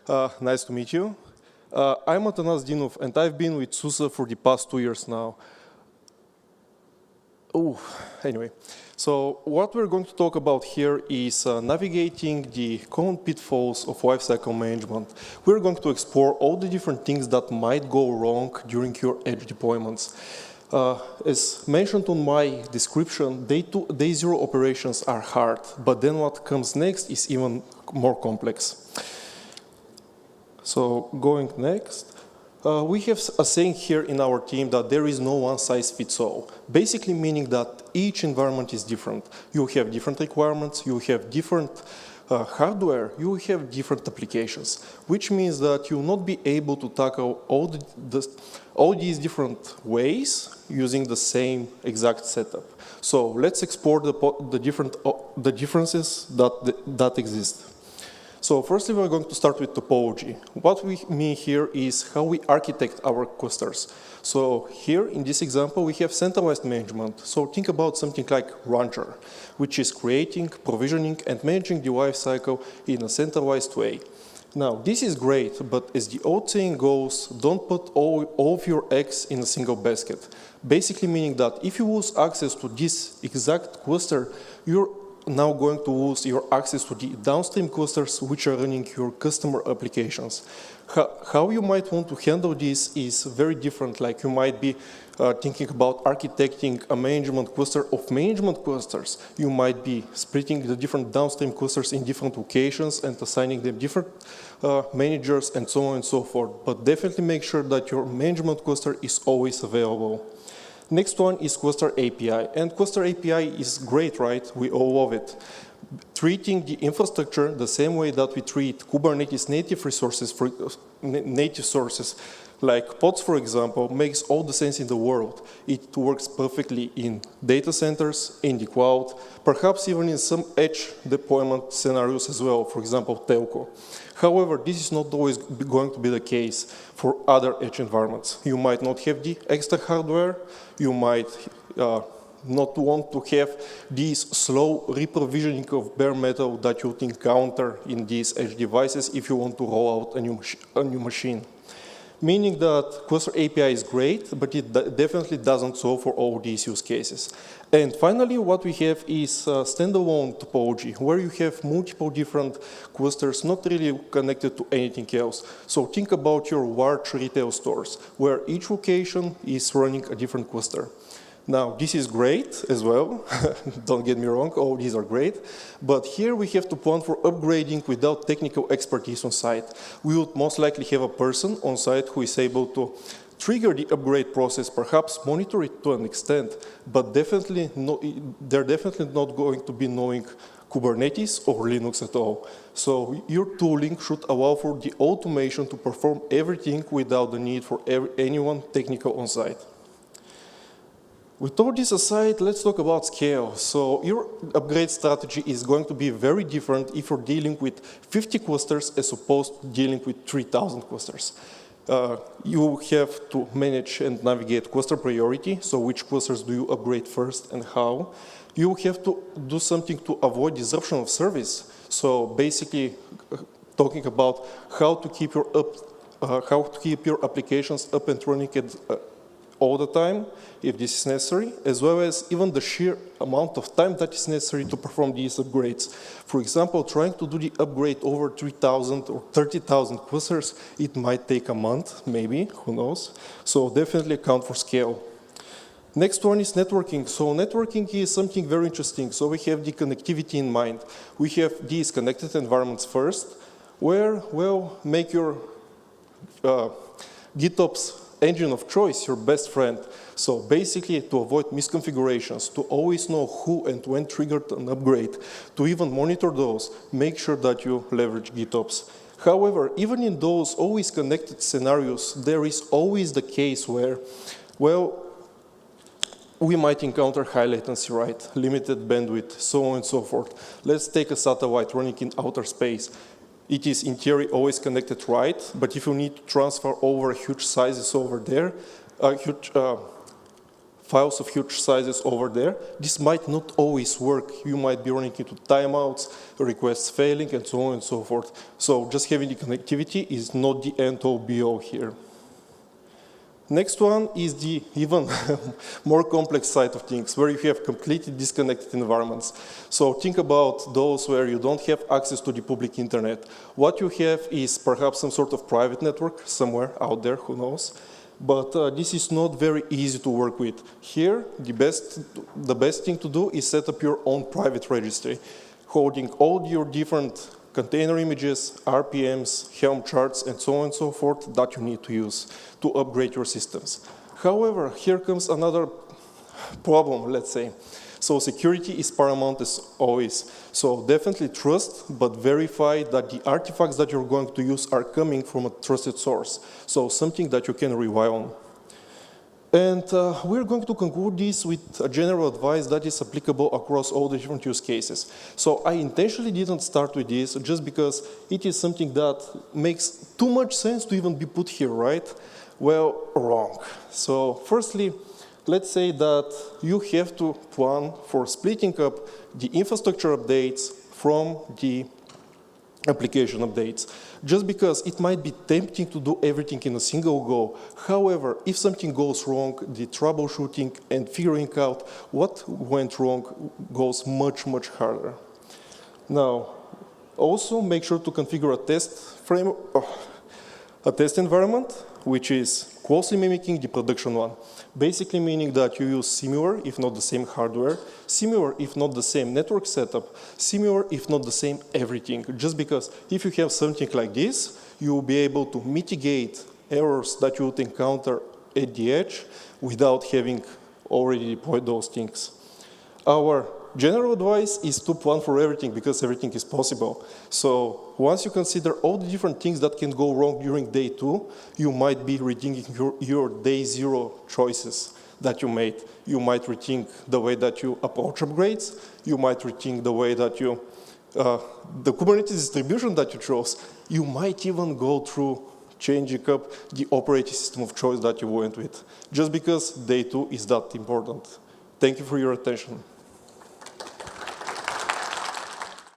Nice to meet you. I'm Atanas Dinov, and I've been with SUSE for the past 2 years now. Anyway, so what we're going to talk about here is navigating the common pitfalls of lifecycle management. We're going to explore all the different things that might go wrong during your edge deployments. As mentioned on my description, day zero operations are hard, but then what comes next is even more complex. So going next, we have a saying here in our team that there is no one size fits all, basically meaning that each environment is different. You have different requirements, you have different hardware, you have different applications, which means that you will not be able to tackle all these different ways using the same exact setup. So let's explore the differences that exist. So firstly, we're going to start with topology. What we mean here is how we architect our clusters. So here in this example, we have centralized management. So think about something like Rancher, which is creating, provisioning, and managing the lifecycle in a centralized way. Now, this is great, but as the old saying goes, don't put all of your eggs in a single basket. Basically meaning that if you lose access to this exact cluster, you're now going to lose your access to the downstream clusters which are running your customer applications. How you might want to handle this is very different. Like you might be thinking about architecting a management cluster of management clusters. You might be splitting the different downstream clusters in different locations and assigning them different managers and so on and so forth. But definitely make sure that your management cluster is always available. Next one is Cluster API, and Cluster API is great, right? We all love it. Treating the infrastructure the same way that we treat Kubernetes native resources, native sources, like pods, for example, makes all the sense in the world. It works perfectly in data centers, in the cloud, perhaps even in some edge deployment scenarios as well, for example, telco. However, this is not always going to be the case for other edge environments. You might not have the extra hardware, you might not want to have this slow reprovisioning of bare metal that you would encounter in these edge devices if you want to roll out a new machine. Meaning that Cluster API is great, but it definitely doesn't solve for all these use cases. And finally, what we have is standalone topology, where you have multiple different clusters not really connected to anything else. So think about your large retail stores, where each location is running a different cluster. Now, this is great as well. Don't get me wrong, all these are great. But here we have to plan for upgrading without technical expertise on site. We would most likely have a person on site who is able to trigger the upgrade process, perhaps monitor it to an extent, but they're definitely not going to be knowing Kubernetes or Linux at all. So your tooling should allow for the automation to perform everything without the need for anyone technical on site. With all this aside, let's talk about scale. So your upgrade strategy is going to be very different if you're dealing with 50 clusters as opposed to dealing with 3,000 clusters. You have to manage and navigate cluster priority, so which clusters do you upgrade first and how. You have to do something to avoid disruption of service. So basically talking about how to keep your applications up and running all the time, if this is necessary, as well as even the sheer amount of time that is necessary to perform these upgrades. For example, trying to do the upgrade over 3,000 or 30,000 clusters, it might take a month, maybe, who knows. So definitely account for scale. Next one is networking. So networking is something very interesting. So we have the connectivity in mind. We have these connected environments first, where, well, make your GitOps engine of choice your best friend. So basically, to avoid misconfigurations, to always know who and when triggered an upgrade, to even monitor those, make sure that you leverage GitOps. However, even in those always connected scenarios, there is always the case where, well, we might encounter high latency, right? Limited bandwidth, so on and so forth. Let's take a satellite running in outer space. It is, in theory, always connected right, but if you need to transfer over huge sizes over there, huge files of huge sizes over there. This might not always work. You might be running into timeouts, requests failing, and so on and so forth. So just having the connectivity is not the end-all be-all here. Next one is the even more complex side of things, where you have completely disconnected environments. So think about those where you don't have access to the public internet. What you have is perhaps some sort of private network somewhere out there, who knows? But this is not very easy to work with. Here, the best thing to do is set up your own private registry, holding all your different container images, RPMs, Helm charts, and so on and so forth that you need to use to upgrade your systems. However, here comes another problem, let's say. So security is paramount as always. So definitely trust, but verify that the artifacts that you're going to use are coming from a trusted source. So something that you can rely on. And we're going to conclude this with a general advice that is applicable across all the different use cases. So I intentionally didn't start with this just because it is something that makes too much sense to even be put here, right? Well, wrong. So firstly, let's say that you have to plan for splitting up the infrastructure updates from the application updates, just because it might be tempting to do everything in a single go. However, if something goes wrong, the troubleshooting and figuring out what went wrong goes much, much harder. Now, also make sure to configure a test environment, which is closely mimicking the production one. Basically meaning that you use similar, if not the same hardware, similar, if not the same network setup, similar, if not the same everything. Just because if you have something like this, you will be able to mitigate errors that you would encounter at the edge without having already deployed those things. Our general advice is to plan for everything because everything is possible. So once you consider all the different things that can go wrong during day 2, you might be rethinking your day 0 choices that you made. You might rethink the way that you approach upgrades. You might rethink the way that you, the Kubernetes distribution that you chose. You might even go through changing up the operating system of choice that you went with, just because day 2 is that important. Thank you for your attention.